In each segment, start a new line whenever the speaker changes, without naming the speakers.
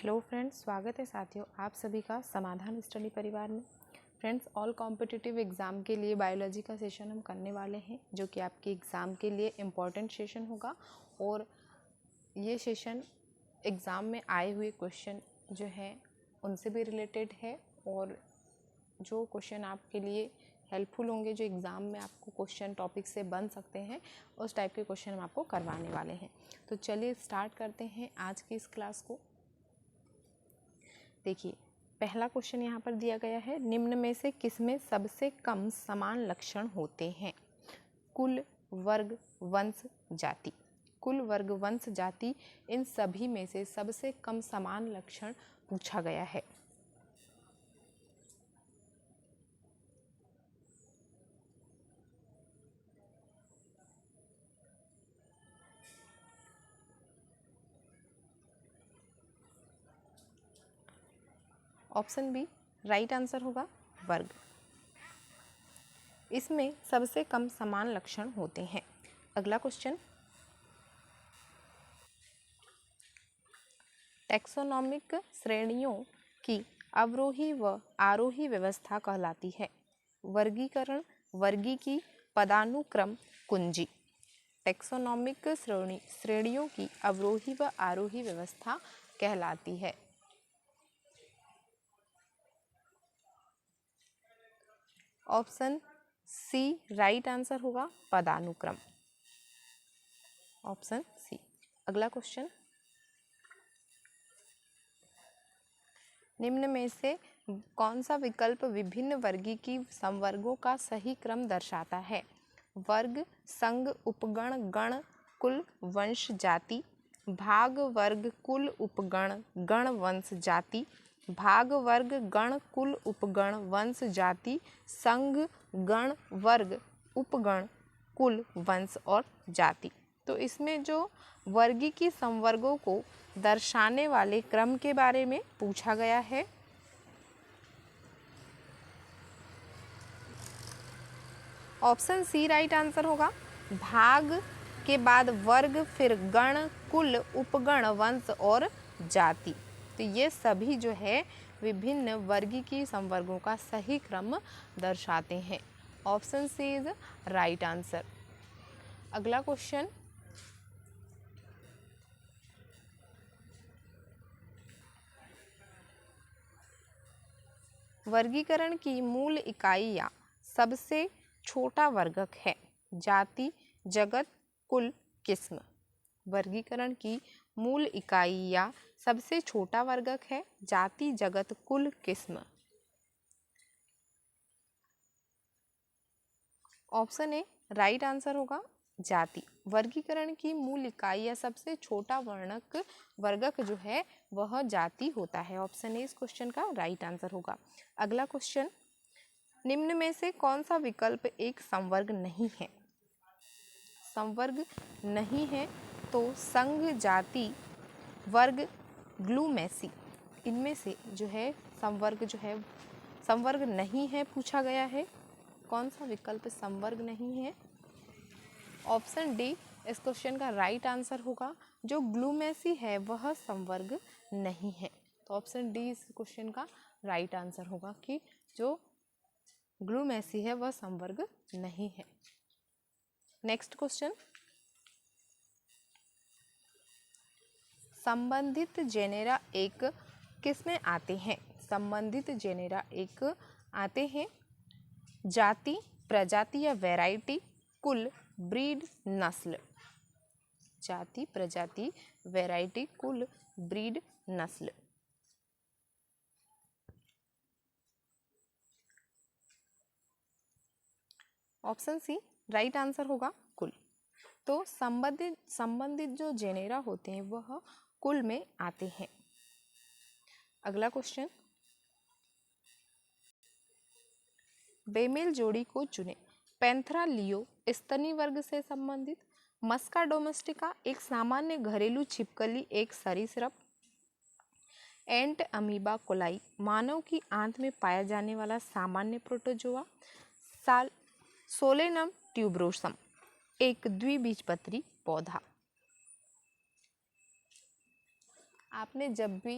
Hello friends, स्वागत है साथियों आप सभी का समाधान स्टडी परिवार में। फ्रेंड्स, ऑल कॉम्पिटिटिव एग्ज़ाम के लिए बायोलॉजी का सेशन हम करने वाले हैं, जो कि आपके एग्ज़ाम के लिए इम्पॉर्टेंट सेशन होगा। और ये सेशन एग्ज़ाम में आए हुए क्वेश्चन जो है उनसे भी रिलेटेड है, और जो क्वेश्चन आपके लिए हेल्पफुल होंगे, जो एग्ज़ाम में आपको क्वेश्चन टॉपिक से बन सकते हैं, उस टाइप के क्वेश्चन हम आपको करवाने वाले हैं। तो चलिए स्टार्ट करते हैं आज की इस क्लास को। देखिए, पहला क्वेश्चन यहाँ पर दिया गया है, निम्न में से किसमें सबसे कम समान लक्षण होते हैं? कुल, वर्ग, वंश, जाति। कुल, वर्ग, वंश, जाति, इन सभी में से सबसे कम समान लक्षण पूछा गया है। ऑप्शन बी राइट आंसर होगा, वर्ग। इसमें सबसे कम समान लक्षण होते हैं। अगला क्वेश्चन, टैक्सोनॉमिक श्रेणियों की अवरोही व आरोही व्यवस्था कहलाती है? वर्गीकरण, वर्गीकी, पदानुक्रम, कुंजी। टैक्सोनॉमिक श्रेणियों की अवरोही व आरोही व्यवस्था कहलाती है। ऑप्शन सी राइट आंसर होगा, पदानुक्रम। Option C. अगला क्वेश्चन, निम्न में से कौन सा विकल्प विभिन्न वर्गीकी संवर्गों का सही क्रम दर्शाता है? वर्ग, संघ, उपगण, गण, कुल, वंश, जाति। भाग, वर्ग, कुल, उपगण, गण, वंश, जाति। भाग, वर्ग, गण, कुल, उपगण, वंश, जाति। संघ, गण, वर्ग, उपगण, कुल, वंश और जाति। तो इसमें जो वर्गीकी संवर्गों को दर्शाने वाले क्रम के बारे में पूछा गया है। ऑप्शन सी राइट आंसर होगा। भाग के बाद वर्ग, फिर गण, कुल, उपगण, वंश और जाति। तो ये सभी जो है विभिन्न वर्गीकी संवर्गों का सही क्रम दर्शाते हैं। Option C is right answer. अगला क्वेश्चन, वर्गीकरण की मूल इकाई या सबसे छोटा वर्गक है? जाति, जगत, कुल, किस्म। वर्गीकरण की मूल इकाई या सबसे छोटा वर्गक है जाति, जगत, कुल, किस्म। ऑप्शन ए राइट आंसर होगा, जाति। वर्गीकरण की मूल इकाई या सबसे छोटा वर्गक जो है वह जाति होता है। ऑप्शन ए इस क्वेश्चन का राइट आंसर होगा। अगला क्वेश्चन, निम्न में से कौन सा विकल्प एक संवर्ग नहीं है? संवर्ग नहीं है तो संघ, जाति, वर्ग, ग्लूमेसी, इनमें से जो है संवर्ग नहीं है पूछा गया है। कौन सा विकल्प संवर्ग नहीं है? ऑप्शन डी इस क्वेश्चन का राइट आंसर होगा। जो ग्लूमेसी है वह संवर्ग नहीं है। तो ऑप्शन डी इस क्वेश्चन का राइट आंसर होगा कि जो ग्लूमेसी है वह संवर्ग नहीं है। नेक्स्ट क्वेश्चन, संबंधित जेनेरा एक किसमें आते हैं? संबंधित जेनेरा एक आते हैं जाति, प्रजाति या वैरायटी, कुल, ब्रीड, नस्ल। जाति, प्रजाति, वैरायटी, कुल, ब्रीड, नस्ल। ऑप्शन सी राइट आंसर होगा, कुल। तो संबंधित जो जेनेरा होते हैं वह कुल में आते हैं। अगला क्वेश्चन, बेमेल जोड़ी को चुने। पैंथरा लियो स्तनी वर्ग से संबंधित, मस्का डोमेस्टिका एक सामान्य घरेलू छिपकली एक सरीसृप, एंट अमीबा कोलाई मानव की आंत में पाया जाने वाला सामान्य प्रोटोजोआ, सोलेनम ट्यूब्रोसम एक द्विबीजपत्री पौधा। आपने जब भी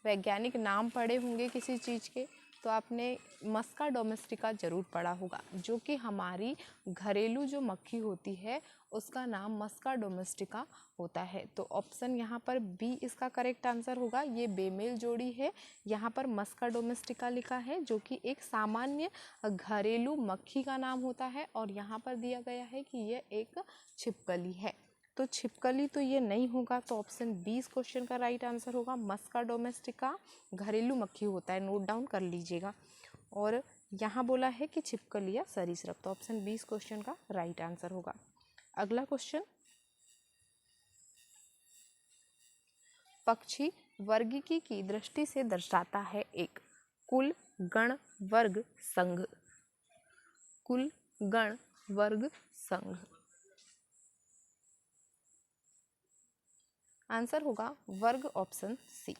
वैज्ञानिक नाम पढ़े होंगे किसी चीज़ के, तो आपने मस्का डोमेस्टिका ज़रूर पढ़ा होगा, जो कि हमारी घरेलू जो मक्खी होती है उसका नाम मस्का डोमेस्टिका होता है। तो ऑप्शन यहाँ पर बी इसका करेक्ट आंसर होगा। ये बेमेल जोड़ी है। यहाँ पर मस्का डोमेस्टिका लिखा है, जो कि एक सामान्य घरेलू मक्खी का नाम होता है, और यहाँ पर दिया गया है कि ये एक छिपकली है। तो छिपकली तो ये नहीं होगा, तो ऑप्शन बी इस क्वेश्चन का राइट आंसर होगा। मस्का डोमेस्टिका घरेलू मक्खी होता है, नोट डाउन कर लीजिएगा। और यहाँ बोला है कि छिपकली या सरीसृप, तो ऑप्शन बी इस क्वेश्चन का राइट आंसर होगा। अगला क्वेश्चन, पक्षी वर्गीकी की दृष्टि से दर्शाता है एक कुल, गण, वर्ग, संघ। कुल, गण, वर्ग, संघ। आंसर होगा वर्ग, ऑप्शन सी।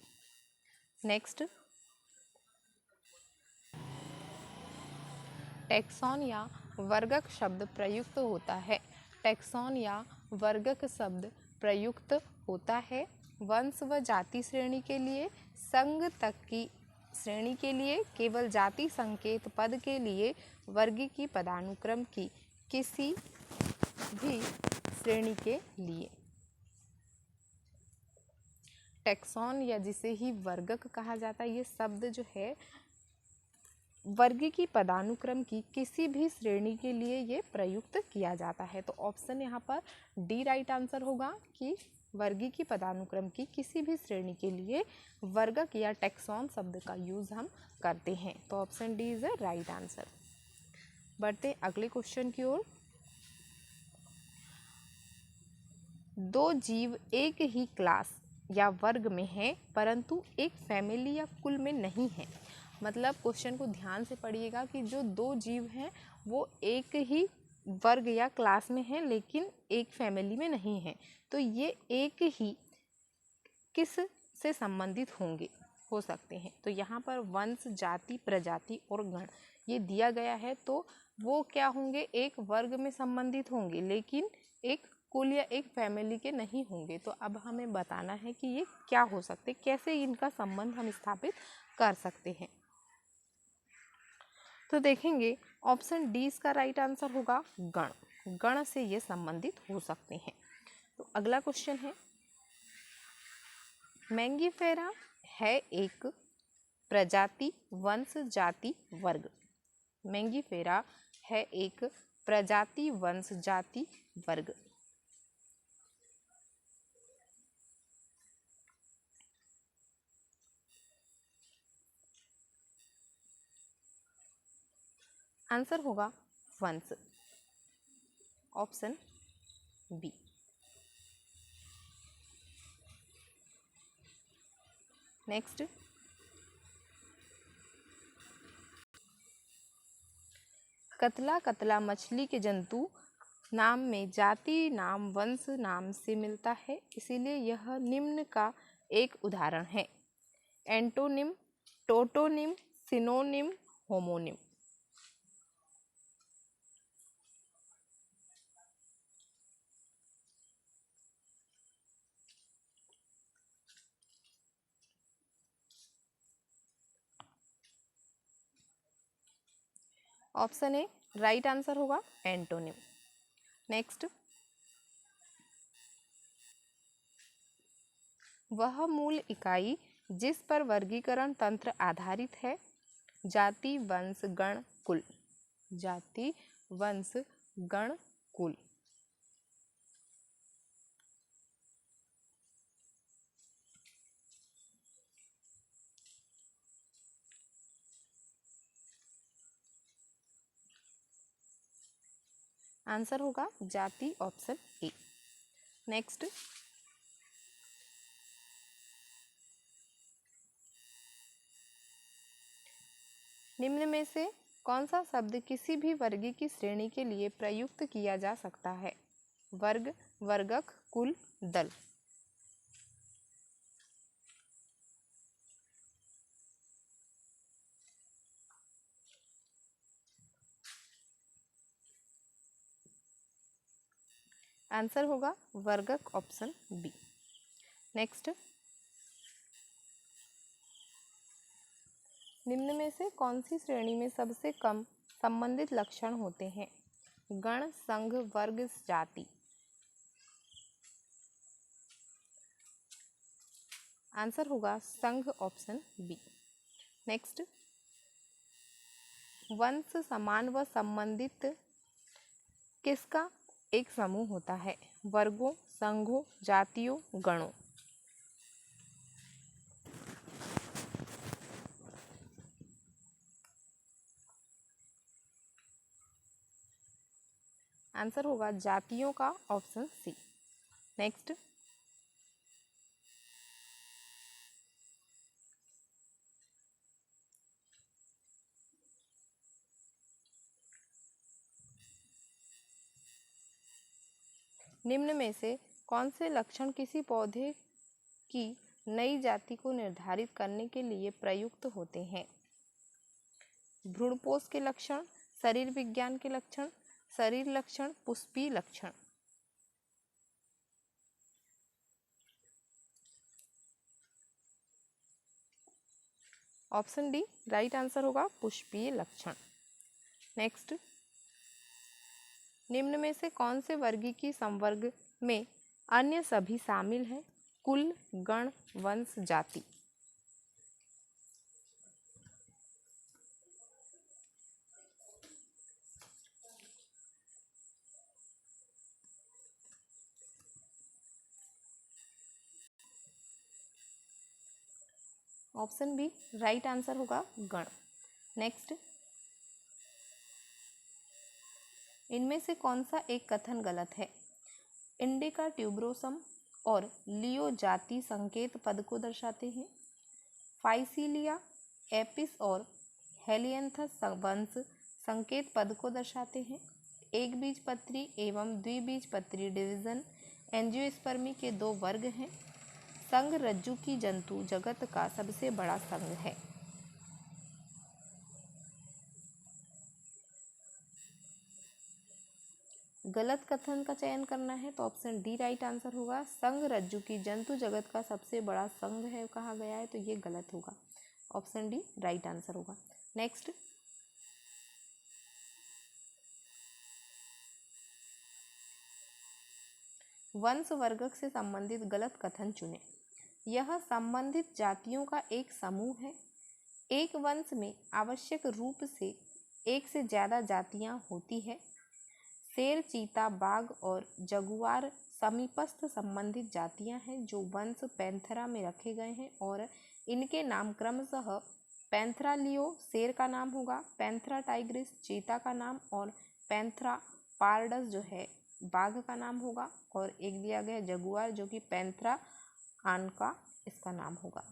नेक्स्ट, टैक्सॉन या वर्गक शब्द प्रयुक्त होता है। टैक्सॉन या वर्गक शब्द प्रयुक्त होता है वंश व जाति श्रेणी के लिए, संघ तक की श्रेणी के लिए, केवल जाति संकेत पद के लिए, वर्गीकी पदानुक्रम की किसी भी श्रेणी के लिए। टैक्सॉन या जिसे ही वर्गक कहा जाता है, ये शब्द जो है वर्गीकी पदानुक्रम की किसी भी श्रेणी के लिए ये प्रयुक्त किया जाता है। तो ऑप्शन यहाँ पर डी राइट आंसर होगा कि वर्गीकी पदानुक्रम की किसी भी श्रेणी के लिए वर्गक या टैक्सॉन शब्द का यूज हम करते हैं। तो option D is a right answer. बढ़ते अगले क्वेश्चन की ओर। दो जीव एक ही क्लास या वर्ग में हैं, परंतु एक फैमिली या कुल में नहीं है। मतलब क्वेश्चन को ध्यान से पढ़िएगा कि जो दो जीव हैं वो एक ही वर्ग या क्लास में हैं, लेकिन एक फैमिली में नहीं है। तो ये एक ही किस से संबंधित होंगे, हो सकते हैं। तो यहाँ पर वंश, जाति, प्रजाति और गण ये दिया गया है, तो वो क्या होंगे, एक वर्ग में संबंधित होंगे, लेकिन एक कुल या एक फैमिली के नहीं होंगे। तो अब हमें बताना है कि ये क्या हो सकते, कैसे इनका संबंध हम स्थापित कर सकते हैं। तो देखेंगे ऑप्शन डी इसका राइट आंसर होगा गण। गण से ये संबंधित हो सकते हैं। तो अगला क्वेश्चन है, मैंगीफेरा है एक प्रजाति, वंश, जाति, वर्ग। मैंगीफेरा है एक प्रजाति, वंश, जाति, वर्ग। आंसर होगा वंश, ऑप्शन बी। नेक्स्ट, कतला कतला मछली के जंतु नाम में जाति नाम वंश नाम से मिलता है, इसीलिए यह निम्न का एक उदाहरण है। Antonym, tautonym, synonym, homonym. Option A right answer होगा एंटोनिम। नेक्स्ट, वह मूल इकाई जिस पर वर्गीकरण तंत्र आधारित है, जाति, वंश, गण, कुल। जाति, वंश, गण, कुल। आंसर होगा जाति, ऑप्शन ए। नेक्स्ट, निम्न में से कौन सा शब्द किसी भी वर्गी की श्रेणी के लिए प्रयुक्त किया जा सकता है? वर्ग, वर्गक, कुल, दल। आंसर होगा वर्गक, ऑप्शन बी। नेक्स्ट, निम्न में से कौन सी श्रेणी में सबसे कम संबंधित लक्षण होते हैं? गण, संघ, वर्ग, जाति। आंसर होगा संघ, ऑप्शन बी। नेक्स्ट, वंश समान व संबंधित किसका एक समूह होता है? वर्गों, संघों, जातियों, गणों। आंसर होगा जातियों का, ऑप्शन सी। नेक्स्ट, निम्न में से कौन से लक्षण किसी पौधे की नई जाति को निर्धारित करने के लिए प्रयुक्त होते हैं? भ्रूणपोष के लक्षण, शरीर विज्ञान के लक्षण, शरीर लक्षण, पुष्पीय लक्षण। ऑप्शन डी राइट आंसर होगा पुष्पीय लक्षण। नेक्स्ट, निम्न में से कौन से वर्गीय संवर्ग में अन्य सभी शामिल हैं? कुल, गण, वंश, जाति। ऑप्शन बी राइट आंसर होगा गण। नेक्स्ट, इनमें से कौन सा एक कथन गलत है? इंडिका ट्यूबरोसम और लियो जाति संकेत पद को दर्शाते हैं। फाइसीलिया, एपिस और हेलियंथस वंश संकेत पद को दर्शाते हैं। एक बीजपत्री एवं द्विबीजपत्री डिवीजन एंजियोस्पर्मी के दो वर्ग हैं। संघ रज्जु की जंतु जगत का सबसे बड़ा संघ है। गलत कथन का चयन करना है तो ऑप्शन डी राइट आंसर होगा। संघ रज्जु की जंतु जगत का सबसे बड़ा संघ है कहा गया है, तो ये गलत होगा। ऑप्शन डी राइट आंसर होगा। नेक्स्ट, वंश वर्ग से संबंधित गलत कथन चुने। यह संबंधित जातियों का एक समूह है। एक वंश में आवश्यक रूप से एक से ज्यादा जातियां होती है। शेर, चीता, बाघ और जगुआर समीपस्थ संबंधित जातियां हैं जो वंश पैंथेरा में रखे गए हैं और इनके नाम क्रमशः पैंथेरा लियो शेर का नाम होगा, पैंथेरा टाइग्रिस चीता का नाम और पैंथेरा पार्डस जो है बाघ का नाम होगा, और एक दिया गया जगुआर जो कि पैंथेरा आनका इसका नाम होगा।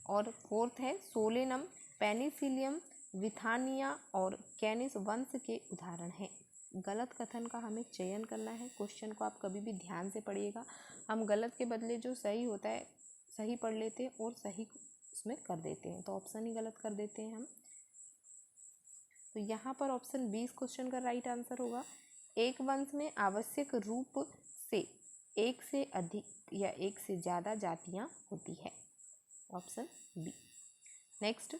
और फोर्थ है सोलेनम, पेनिसिलियम, विथानिया और कैनिस वंश के उदाहरण हैं। गलत कथन का हमें चयन करना है। क्वेश्चन को आप कभी भी ध्यान से पढ़िएगा। हम गलत के बदले जो सही होता है सही पढ़ लेते हैं और सही उसमें कर देते हैं, तो ऑप्शन ही गलत कर देते हैं हम। तो यहाँ पर ऑप्शन 20 क्वेश्चन का राइट आंसर होगा। एक वंश में आवश्यक रूप से एक से अधिक या एक से ज़्यादा जातियाँ होती है। Option B. नेक्स्ट,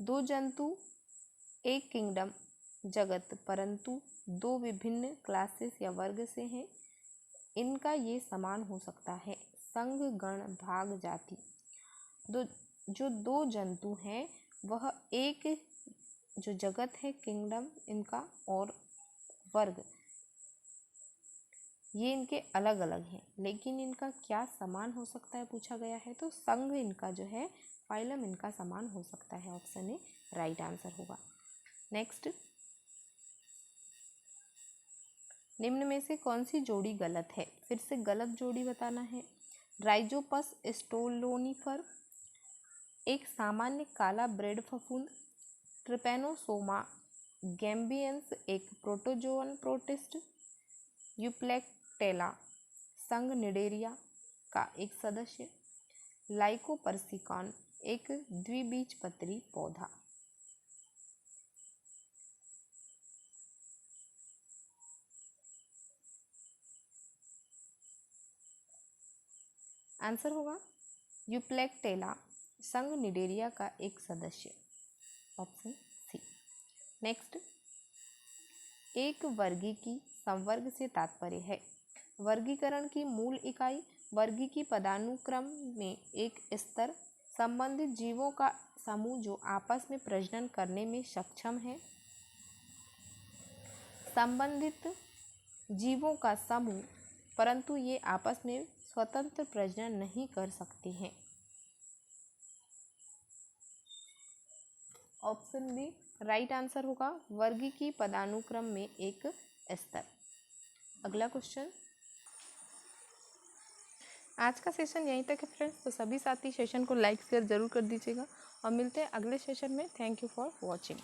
दो जंतु एक किंगडम जगत परंतु दो विभिन्न क्लासेस या वर्ग से हैं, इनका ये समान हो सकता है। संघ, गण, भाग, जाति। जो दो जंतु हैं वह एक जो जगत है किंगडम इनका और वर्ग ये इनके अलग अलग हैं, लेकिन इनका क्या समान हो सकता है पूछा गया है, तो संघ इनका जो है फाइलम इनका समान हो सकता है। ऑप्शन ए राइट आंसर होगा। नेक्स्ट, निम्न में से कौन सी जोड़ी गलत है? फिर से गलत जोड़ी बताना है। राइजोपस स्टोलोनिफर एक सामान्य काला ब्रेड फफूंद, ट्रिपेनोसोमा गैम्बियंस एक प्रोटोजोअन प्रोटिस्ट, यूप्लेक्टेला संघ निडेरिया का एक सदस्य, लाइकोपर्सिकॉन एक द्विबीजपत्री पौधा। आंसर होगा यूप्लेक्टेला संघ निडेरिया का एक सदस्य, ऑप्शन सी। नेक्स्ट, एक वर्गीकी संवर्ग से तात्पर्य है। वर्गीकरण की मूल इकाई वर्गीकी पदानुक्रम में एक स्तर, संबंधित जीवों का समूह जो आपस में प्रजनन करने में सक्षम है। संबंधित जीवों का समूह परंतु ये आपस में स्वतंत्र प्रजनन नहीं कर सकते हैं। ऑप्शन बी राइट आंसर होगा वर्गीकी पदानुक्रम में एक स्तर। अगला क्वेश्चन, आज का सेशन यहीं तक है फ्रेंड्स, तो सभी साथी सेशन को लाइक शेयर जरूर कर दीजिएगा और मिलते हैं अगले सेशन में। Thank you for watching.